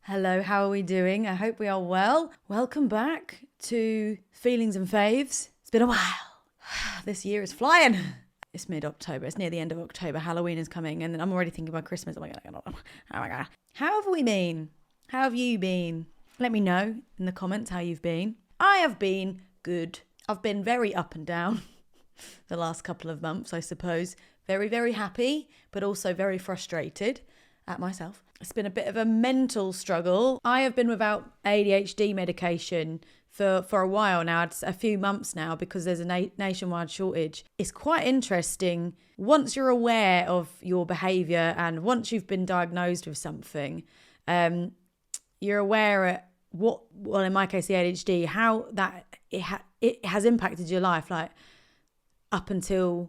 Hello, how are we doing? I hope we are well. Welcome back to Feelings and Faves. It's been a while. This year is flying. It's mid-October. It's near the end of October. Halloween is coming and I'm already thinking about Christmas. Oh my God. How have we been? How have you been? Let me know in the comments how you've been. I have been good. I've been very up and down the last couple of months, I suppose. Very, very happy, but also very frustrated at myself. It's been a bit of a mental struggle. I have been without ADHD medication for a while now. It's a few months now because there's a nationwide shortage. It's quite interesting. Once you're aware of your behaviour and once you've been diagnosed with something, you're aware at in my case, the ADHD, how that it has impacted your life, like up until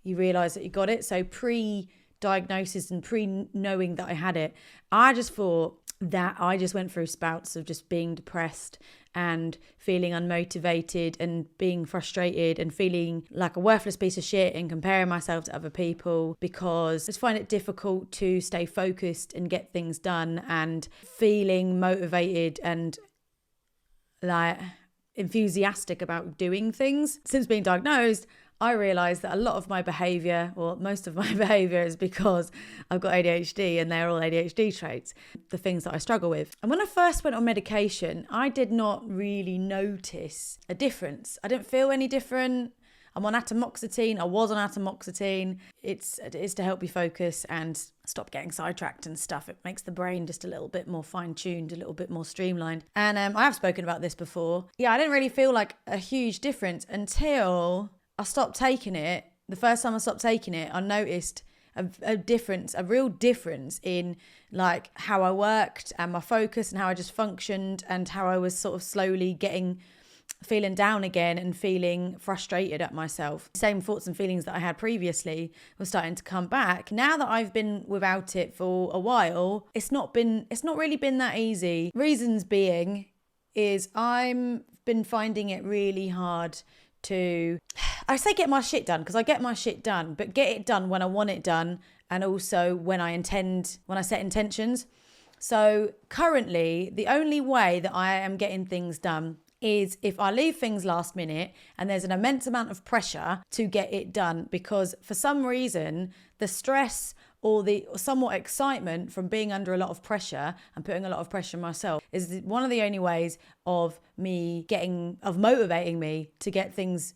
you realise that you got it. So pre-diagnosis and pre-knowing that I had it, I just thought that I just went through spouts of just being depressed and feeling unmotivated and being frustrated and feeling like a worthless piece of shit and comparing myself to other people because I just find it difficult to stay focused and get things done and feeling motivated and like enthusiastic about doing things. Since being diagnosed, I realised that a lot of my behaviour, or most of my behaviour, is because I've got ADHD and they're all ADHD traits, the things that I struggle with. And when I first went on medication, I did not really notice a difference. I didn't feel any different. I'm on atomoxetine. I was on atomoxetine. It's to help you focus and stop getting sidetracked and stuff. It makes the brain just a little bit more fine-tuned, a little bit more streamlined. And I have spoken about this before. Yeah, I didn't really feel like a huge difference until I stopped taking it. The first time I stopped taking it, I noticed a difference, a real difference in like how I worked and my focus and how I just functioned and how I was sort of slowly feeling down again and feeling frustrated at myself. Same thoughts and feelings that I had previously were starting to come back. Now that I've been without it for a while, it's not really been that easy. Reasons being is I've been finding it really hard to, I say get my shit done because I get my shit done, but get it done when I want it done and also when I set intentions. So currently, the only way that I am getting things done is if I leave things last minute and there's an immense amount of pressure to get it done because for some reason, the stress or the somewhat excitement from being under a lot of pressure and putting a lot of pressure on myself is one of the only ways of motivating me to get things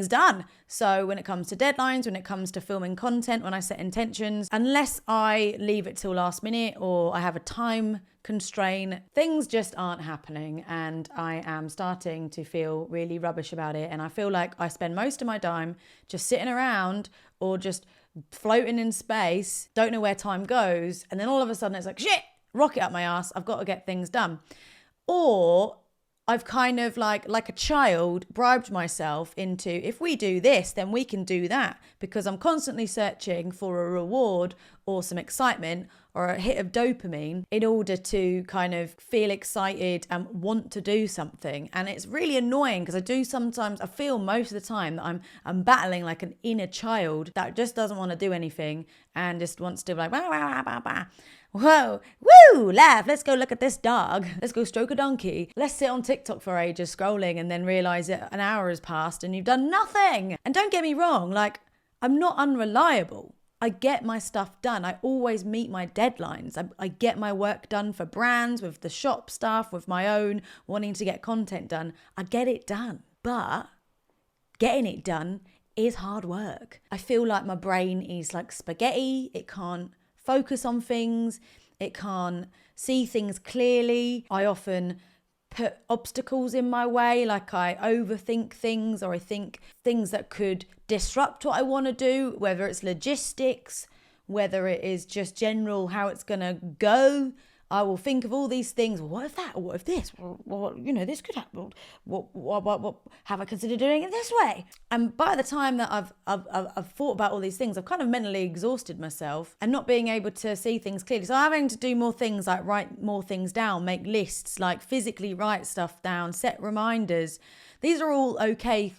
done. So when it comes to deadlines, when it comes to filming content, when I set intentions, unless I leave it till last minute or I have a time constraint, things just aren't happening and I am starting to feel really rubbish about it. And I feel like I spend most of my time just sitting around or just floating in space, don't know where time goes. And then all of a sudden it's like, shit, rocket up my ass. I've got to get things done. Or I've kind of like a child bribed myself into, if we do this, then we can do that, because I'm constantly searching for a reward or some excitement or a hit of dopamine in order to kind of feel excited and want to do something. And it's really annoying because I feel most of the time that I'm battling like an inner child that just doesn't want to do anything and just wants to be like, bah, bah, bah, bah. Whoa, woo, laugh, let's go look at this dog. Let's go stroke a donkey. Let's sit on TikTok for ages scrolling and then realise that an hour has passed and you've done nothing. And don't get me wrong, like, I'm not unreliable. I get my stuff done. I always meet my deadlines. I get my work done for brands, with the shop stuff, with my own wanting to get content done. I get it done. But getting it done is hard work. I feel like my brain is like spaghetti. It can't focus on things. It can't see things clearly. I often put obstacles in my way, like I overthink things, or I think things that could disrupt what I want to do, whether it's logistics, whether it is just general how it's going to go. I will think of all these things. What if that? Or what if this? Well, this could happen. What have I considered doing it this way? And by the time that I've thought about all these things, I've kind of mentally exhausted myself and not being able to see things clearly. So I'm having to do more things, like write more things down, make lists, like physically write stuff down, set reminders. These are all okay,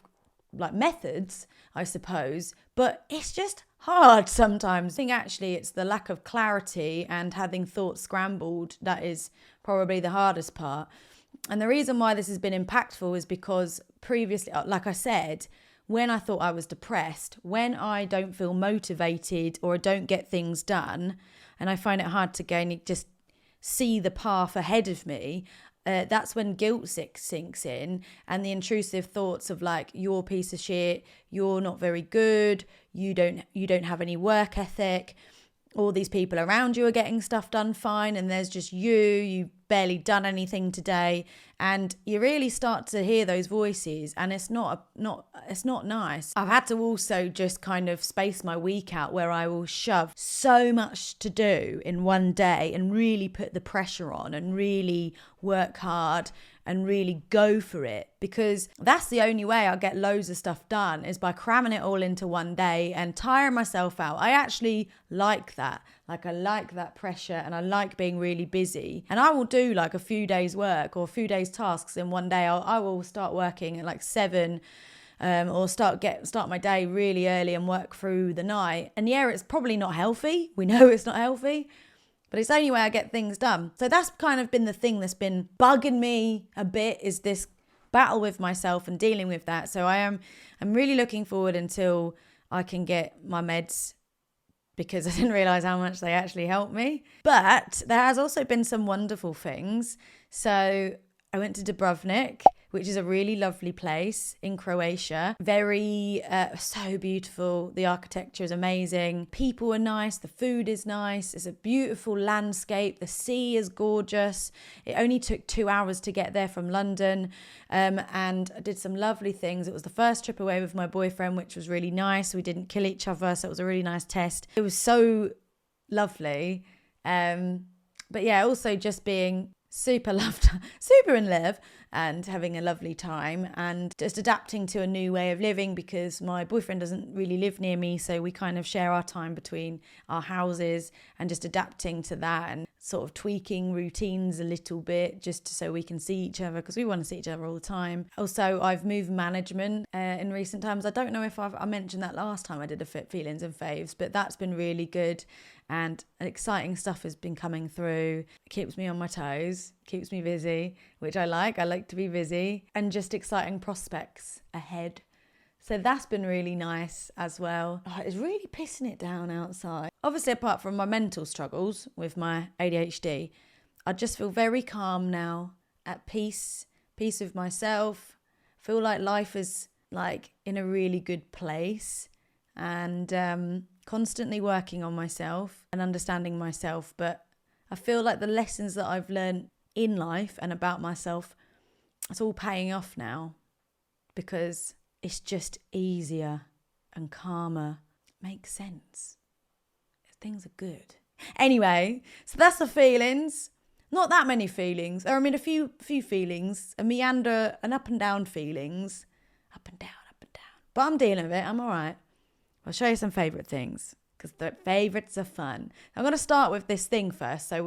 like methods, I suppose, but it's just hard sometimes. I think actually it's the lack of clarity and having thoughts scrambled that is probably the hardest part. And the reason why this has been impactful is because previously, like I said, when I thought I was depressed, when I don't feel motivated or I don't get things done, and I find it hard to go and just see the path ahead of me, that's when guilt sinks in, and the intrusive thoughts of like, you're a piece of shit, you're not very good, you don't have any work ethic, all these people around you are getting stuff done fine, and there's just you've barely done anything today, and you really start to hear those voices, and it's not nice. I've had to also just kind of space my week out where I will shove so much to do in one day and really put the pressure on and really work hard and really go for it, because that's the only way I'll get loads of stuff done, is by cramming it all into one day and tiring myself out. I actually like that. Like, I like that pressure, and I like being really busy. And I will do like a few days work or a few days tasks in one day. I will start working at like 7 or start my day really early and work through the night. And yeah, it's probably not healthy. We know it's not healthy, but it's the only way I get things done. So that's kind of been the thing that's been bugging me a bit, is this battle with myself and dealing with that. So I'm really looking forward until I can get my meds, because I didn't realise how much they actually helped me. But there has also been some wonderful things. So I went to Dubrovnik, which is a really lovely place in Croatia. Very, so beautiful. The architecture is amazing. People are nice. The food is nice. It's a beautiful landscape. The sea is gorgeous. It only took 2 hours to get there from London. And I did some lovely things. It was the first trip away with my boyfriend, which was really nice. We didn't kill each other, so it was a really nice test. It was so lovely. But yeah, also just being super in love and having a lovely time, and just adapting to a new way of living, because my boyfriend doesn't really live near me, so we kind of share our time between our houses, and just adapting to that and sort of tweaking routines a little bit just so we can see each other, because we want to see each other all the time. Also, I've moved management in recent times. I don't know if I mentioned that last time I did a feelings and faves, but that's been really good, and exciting stuff has been coming through. It keeps me on my toes, keeps me busy, which I like. I like to be busy, and just exciting prospects ahead. So that's been really nice as well. Oh, it's really pissing it down outside. Obviously, apart from my mental struggles with my ADHD, I just feel very calm now, at peace with myself. Feel like life is like in a really good place, and constantly working on myself and understanding myself. But I feel like the lessons that I've learned in life and about myself, it's all paying off now, because it's just easier and calmer. Makes sense. Things are good. Anyway, so that's the feelings. Not that many feelings. Or I mean, a few feelings. A meander, an up and down feelings. Up and down. But I'm dealing with it. I'm all right. I'll show you some favourite things, because the favourites are fun. I'm going to start with this thing first, so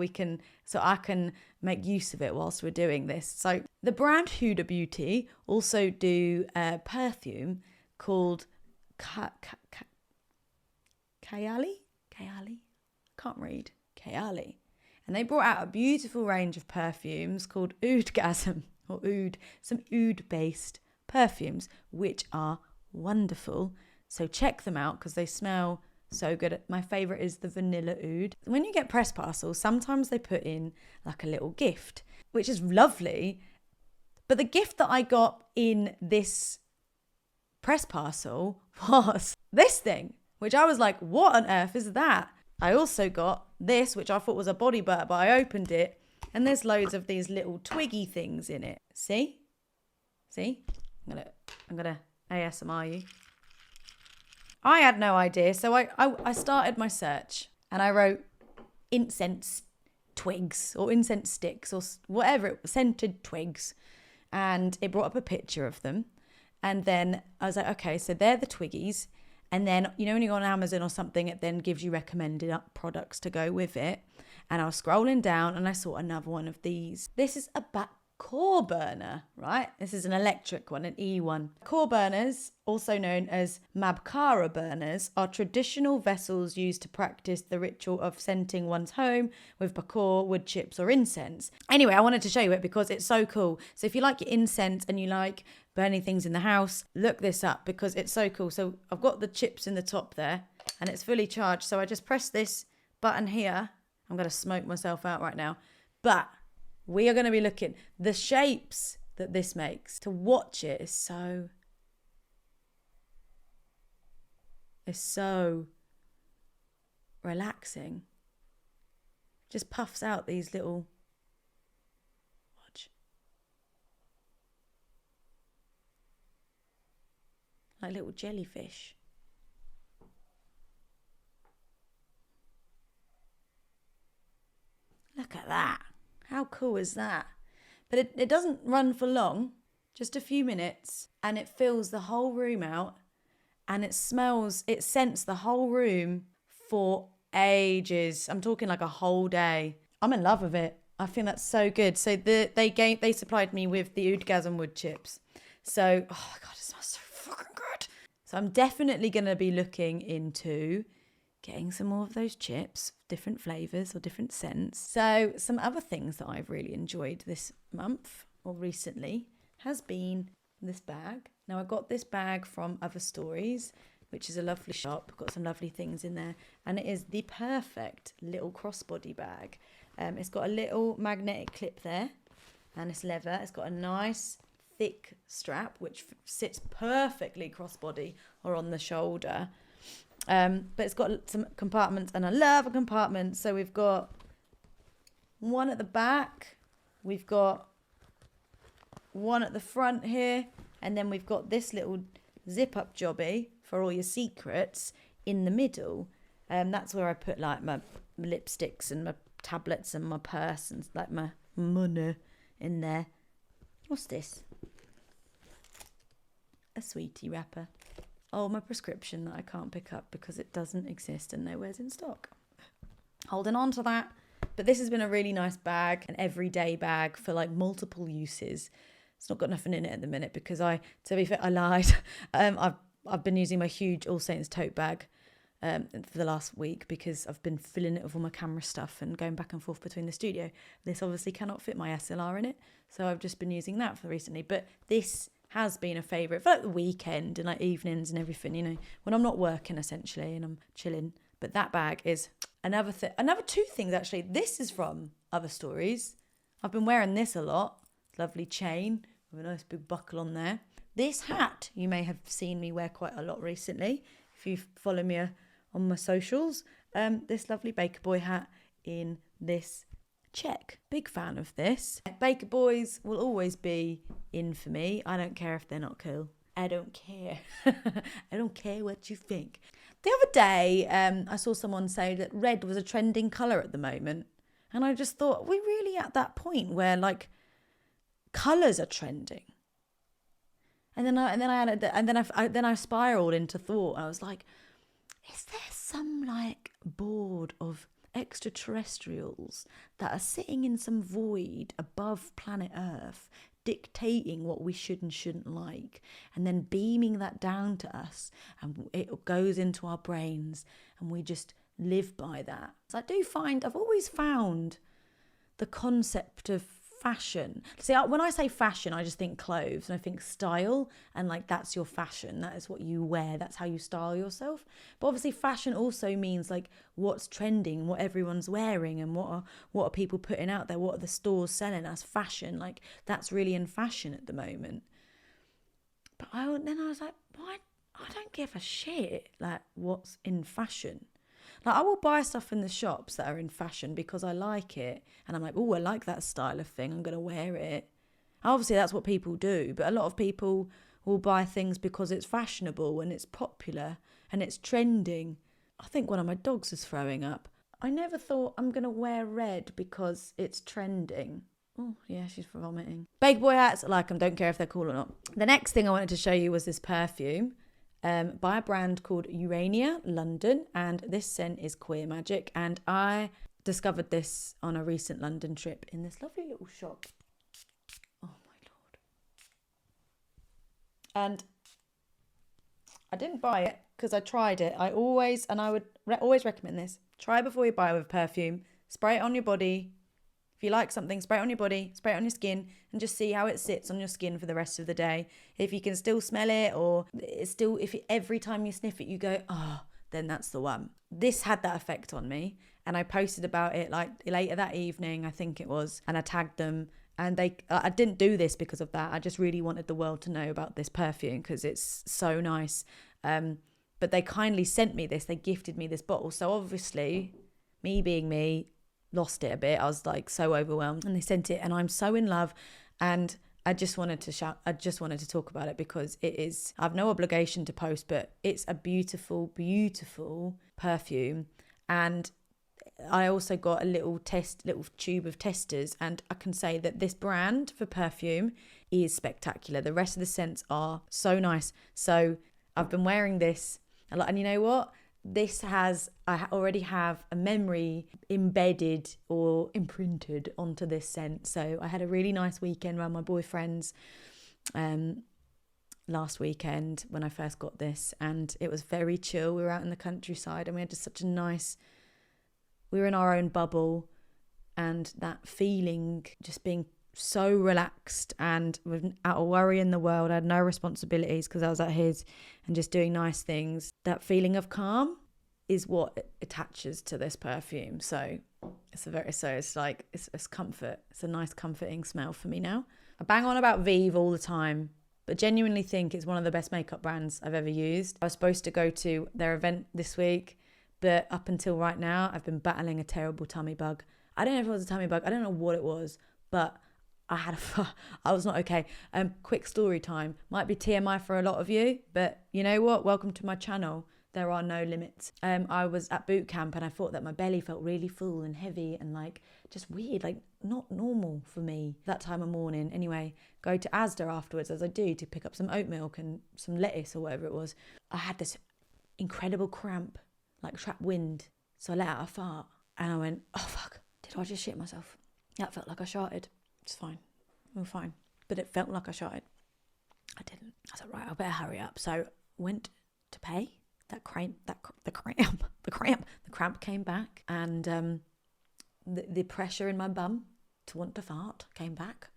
I can make use of it whilst we're doing this. So the brand Huda Beauty also do a perfume called Kayali? Can't read. Kayali. And they brought out a beautiful range of perfumes called Oudgasm, or some oud-based perfumes, which are wonderful. So check them out, because they smell so good. My favourite is the vanilla oud. When you get press parcels, sometimes they put in like a little gift, which is lovely. But the gift that I got in this press parcel was this thing, which I was like, what on earth is that? I also got this, which I thought was a body butter, but I opened it and there's loads of these little twiggy things in it. See? I'm gonna ASMR you. I had no idea, so I started my search and I wrote incense twigs or incense sticks or whatever, scented twigs, and it brought up a picture of them. And then I was like, okay, so they're the twiggies. And then, you know, when you go on Amazon or something, it then gives you recommended products to go with it. And I was scrolling down and I saw another one of these. This is a core burner, right? This is an electric one, an E1. Core burners, also known as Mabkara burners, are traditional vessels used to practice the ritual of scenting one's home with bakor, wood chips, or incense. Anyway, I wanted to show you it because it's so cool. So if you like your incense and you like burning things in the house, look this up because it's so cool. So I've got the chips in the top there and it's fully charged. So I just press this button here. I'm going to smoke myself out right now. But we are going to be looking. The shapes that this makes, to watch it is so relaxing. Just puffs out these little, watch, like little jellyfish. Look at that. How cool is that? But it doesn't run for long, just a few minutes, and it fills the whole room out, and it scents the whole room for ages. I'm talking like a whole day. I'm in love with it. I think that's so good. So they supplied me with the Oudgasm wood chips. So, oh my God, it smells so fucking good. So I'm definitely going to be looking into getting some more of those chips, different flavours or different scents. So some other things that I've really enjoyed this month or recently has been this bag. Now I got this bag from Other Stories, which is a lovely shop, got some lovely things in there, and it is the perfect little crossbody bag. It's got a little magnetic clip there and it's leather. It's got a nice thick strap which sits perfectly crossbody or on the shoulder. But it's got some compartments, and I love a compartment. So we've got one at the back, we've got one at the front here, and then we've got this little zip up jobby for all your secrets in the middle. That's where I put like my lipsticks and my tablets and my purse and like my money in there. What's this? A sweetie wrapper. Oh, my prescription that I can't pick up because it doesn't exist and nowhere's in stock. Holding on to that. But this has been a really nice bag, an everyday bag for like multiple uses. It's not got nothing in it at the minute because to be fair, I lied. I've been using my huge All Saints tote bag for the last week because I've been filling it with all my camera stuff and going back and forth between the studio. This obviously cannot fit my SLR in it, so I've just been using that for recently. But this has been a favourite for like the weekend and like evenings and everything, you know, when I'm not working essentially and I'm chilling. But that bag is another two things actually. This is from Other Stories. I've been wearing this a lot. Lovely chain with a nice big buckle on there. This hat you may have seen me wear quite a lot recently if you follow me on my socials. This lovely Baker Boy hat in this check. Big fan of this. Baker Boys will always be in for me. I don't care if they're not cool. I don't care. I don't care what you think. The other day, I saw someone say that red was a trending colour at the moment. And I just thought, are we really at that point where like colours are trending? And then I spiraled into thought. I was like, is there some like board of extraterrestrials that are sitting in some void above planet Earth dictating what we should and shouldn't like, and then beaming that down to us, and it goes into our brains and we just live by that? So I've always found the concept of fashion. See, when I say fashion, I just think clothes and I think style, and like that's your fashion. That is what you wear. That's how you style yourself. But obviously fashion also means like what's trending, what everyone's wearing, and what are people putting out there, what are the stores selling as fashion. Like that's really in fashion at the moment. But then I was like, why? I don't give a shit like what's in fashion. Like I will buy stuff in the shops that are in fashion because I like it. And I'm like, oh, I like that style of thing. I'm going to wear it. Obviously, that's what people do. But a lot of people will buy things because it's fashionable and it's popular and it's trending. I think one of my dogs is throwing up. I never thought I'm going to wear red because it's trending. Oh, yeah, she's vomiting. Baker Boy hats, I like them. Don't care if they're cool or not. The next thing I wanted to show you was this perfume. By a brand called Urania, London, and this scent is Queer Magic, and I discovered this on a recent London trip in this lovely little shop. And I didn't buy it because I tried it. I would always recommend this. Try before you buy with perfume. Spray it on your body. If you like something, spray it on your body, spray it on your skin, and just see how it sits on your skin for the rest of the day. If you can still smell it, or it's still, every time you sniff it, you go, oh, then that's the one. This had that effect on me, and I posted about it like later that evening, I think it was, and I tagged them. And I didn't do this because of that. I just really wanted the world to know about this perfume because it's so nice. But they kindly sent me this. They gifted me this bottle. So obviously, me being me, lost it a bit. I was like so overwhelmed, and they sent it, and I'm so in love. And I just wanted to talk about it because it is, I have no obligation to post, but it's a beautiful, beautiful perfume. And I also got a little tube of testers, and I can say that this brand for perfume is spectacular. The rest of the scents are so nice. So I've been wearing this a lot, and you know what? I already have a memory embedded or imprinted onto this scent. So I had a really nice weekend around my boyfriend's last weekend when I first got this, and it was very chill. We were out in the countryside, and we had just such a nice, we were in our own bubble, and that feeling, just being so relaxed and without a worry in the world. I had no responsibilities because I was at his, and just doing nice things. That feeling of calm is what attaches to this perfume. So it's comfort. It's a nice comforting smell for me now. I bang on about Vive all the time, but genuinely think it's one of the best makeup brands I've ever used. I was supposed to go to their event this week, but up until right now, I've been battling a terrible tummy bug. I don't know if it was a tummy bug. I don't know what it was, but I was not okay. Quick story time. Might be TMI for a lot of you, but you know what? Welcome to my channel. There are no limits. I was at boot camp, and I thought that my belly felt really full and heavy and like just weird, like not normal for me that time of morning. Anyway, go to Asda afterwards, as I do, to pick up some oat milk and some lettuce or whatever it was. I had this incredible cramp, like trapped wind. So I let out a fart, and I went, oh fuck, did I just shit myself? That felt like I sharted. It's fine. We're fine. But it felt like I sharted. I didn't. I said, right, I better hurry up. So went to pay. The cramp came back, and the pressure in my bum to want to fart came back,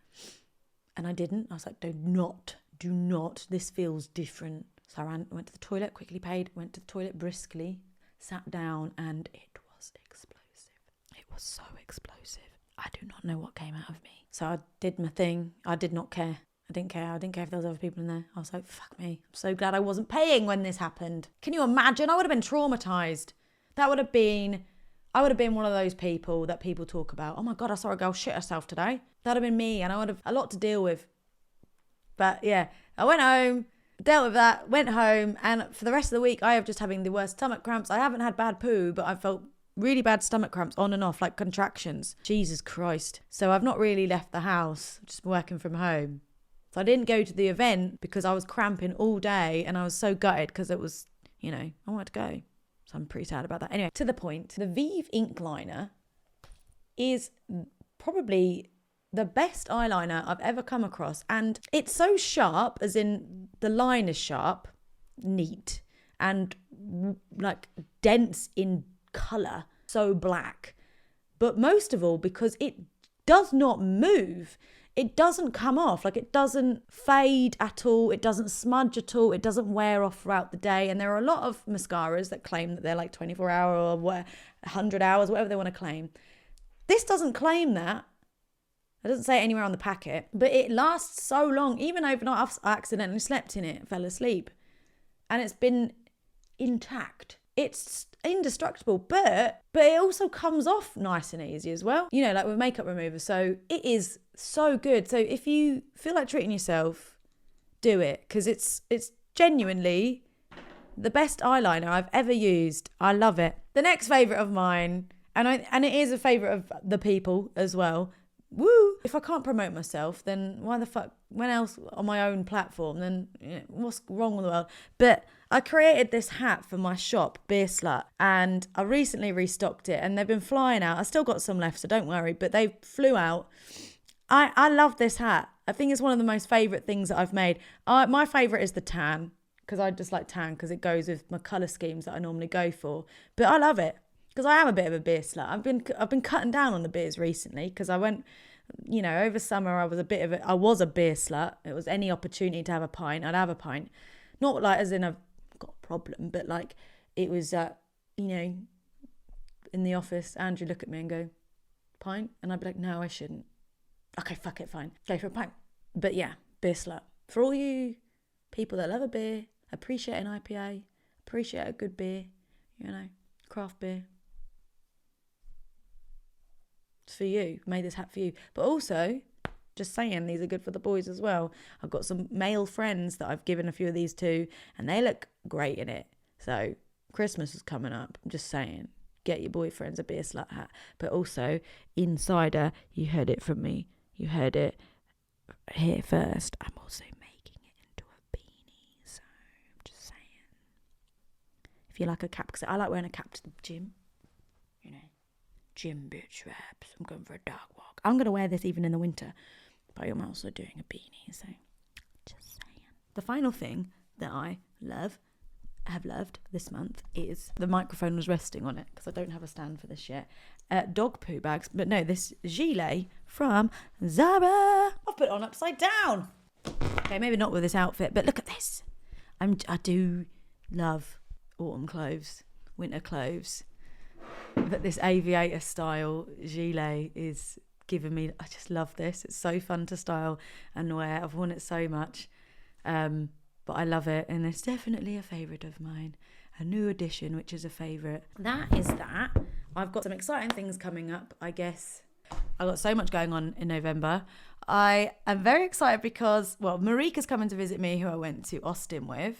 and I didn't. I was like, do not. This feels different. So I went to the toilet, quickly paid, went to the toilet briskly, sat down, and it was explosive. It was so explosive. I do not know what came out of me. So I did my thing. I did not care. I didn't care. I didn't care if there was other people in there. I was like, fuck me. I'm so glad I wasn't paying when this happened. Can you imagine? I would have been traumatized. I would have been one of those people that people talk about. Oh my God, I saw a girl shit herself today. That would have been me, and I would have a lot to deal with. But yeah, I went home, dealt with that, went home, and for the rest of the week, I have just having the worst stomach cramps. I haven't had bad poo, but I felt really bad stomach cramps on and off, like contractions. Jesus Christ. So I've not really left the house, I've just been working from home. So I didn't go to the event because I was cramping all day, and I was so gutted because it was, I wanted to go. So I'm pretty sad about that. Anyway, to the point, the Vive ink liner is probably the best eyeliner I've ever come across. And it's so sharp, as in the line is sharp, neat, and like dense in colour, so black. But most of all, because it does not move. It doesn't come off, like it doesn't fade at all. It doesn't smudge at all. It doesn't wear off throughout the day. And there are a lot of mascaras that claim that they're like 24 hour or 100 hours, whatever they want to claim. This doesn't claim that. It doesn't say it anywhere on the packet, but it lasts so long. Even overnight, I accidentally slept in it, fell asleep, and it's been intact. It's indestructible, but it also comes off nice and easy as well. Like with makeup remover. So it is so good. So if you feel like treating yourself, do it, because it's genuinely the best eyeliner I've ever used. I love it. The next favourite of mine, and it is a favourite of the people as well. Woo! If I can't promote myself, then why the fuck? When else on my own platform? Then what's wrong with the world? But I created this hat for my shop, Beer Slut, and I recently restocked it, and they've been flying out. I still got some left, so don't worry, but they flew out. I love this hat. I think it's one of the most favourite things that I've made. My favourite is the tan, because I just like tan because it goes with my colour schemes that I normally go for. But I love it because I am a bit of a beer slut. I've been cutting down on the beers recently because I went, over summer I was a beer slut. It was any opportunity to have a pint, I'd have a pint. Not like as in I've got a problem, but like it was in the office, Andrew look at me and go, pint? And I'd be like, no, I shouldn't. Okay, fuck it, fine. Go for a pint. But yeah, beer slut. For all you people that love a beer, appreciate an IPA, appreciate a good beer, craft beer. It's for you. Made this hat for you. But also, just saying, these are good for the boys as well. I've got some male friends that I've given a few of these to, and they look great in it. So Christmas is coming up. I'm just saying, get your boyfriends a beer slut hat. But also, insider, you heard it from me. You heard it here first. I'm also making it into a beanie. So I'm just saying, if you like a cap, because I like wearing a cap to the gym. Gym bitch wraps. I'm going for a dog walk. I'm going to wear this even in the winter. But I'm also doing a beanie. So just saying. The final thing that I have loved this month is the microphone was resting on it because I don't have a stand for this yet. Dog poo bags, but no, this gilet from Zara. I've put it on upside down. Okay, maybe not with this outfit, but look at this. I do love autumn clothes, winter clothes, but this aviator style gilet is giving me. I just love this. It's so fun to style and wear. I've worn it so much. But I love it, and it's definitely a favourite of mine. A new addition, which is a favourite. That is that. I've got some exciting things coming up, I guess. I've got so much going on in November. I am very excited because, Marika's coming to visit me, who I went to Austin with.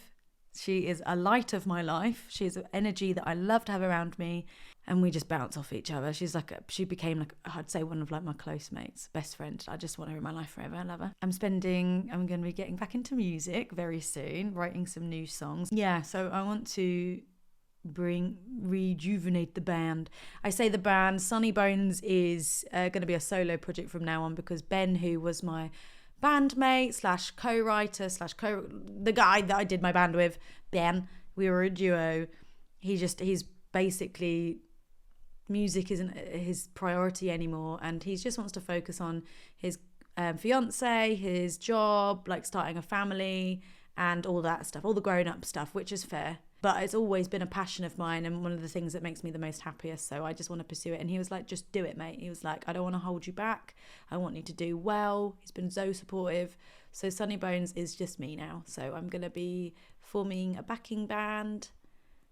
She is a light of my life. She is an energy that I love to have around me, and we just bounce off each other. She became I'd say one of my close mates, best friend. I just want her in my life forever. I love her. I'm going to be getting back into music very soon, writing some new songs. Yeah, so I want to rejuvenate the band. I say the band, Sunny Bones is going to be a solo project from now on because Ben, who was my bandmate / co-writer / the guy that I did my band with, Ben, we were a duo. He's basically, music isn't his priority anymore, and he just wants to focus on his fiance, his job, like starting a family and all that stuff, all the grown-up stuff, which is fair. But it's always been a passion of mine and one of the things that makes me the most happiest. So I just want to pursue it. And he was like, just do it, mate. He was like, I don't want to hold you back. I want you to do well. He's been so supportive. So Sunny Bones is just me now. So I'm going to be forming a backing band.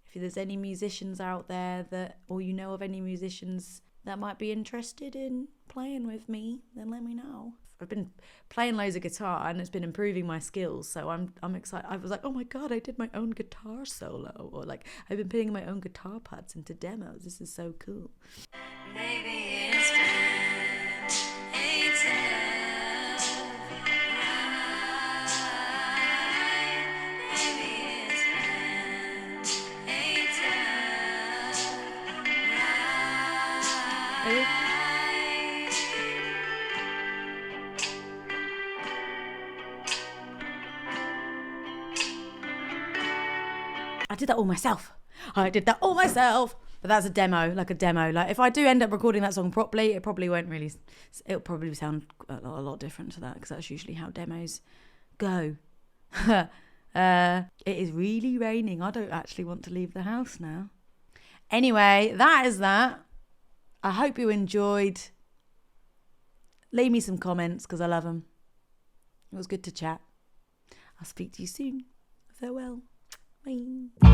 If there's any musicians out there or you know of any musicians that might be interested in playing with me, then let me know. I've been playing loads of guitar and it's been improving my skills, so I'm excited. I was like, oh my god, I did my own guitar solo, or like I've been putting my own guitar parts into demos. This is so cool. Maybe it's I did that all myself. But that's a demo. Like if I do end up recording that song properly, it'll probably sound a lot different to that, because that's usually how demos go. It is really raining. I don't actually want to leave the house now. Anyway, that is that. I hope you enjoyed. Leave me some comments because I love them. It was good to chat. I'll speak to you soon. Farewell. Bye.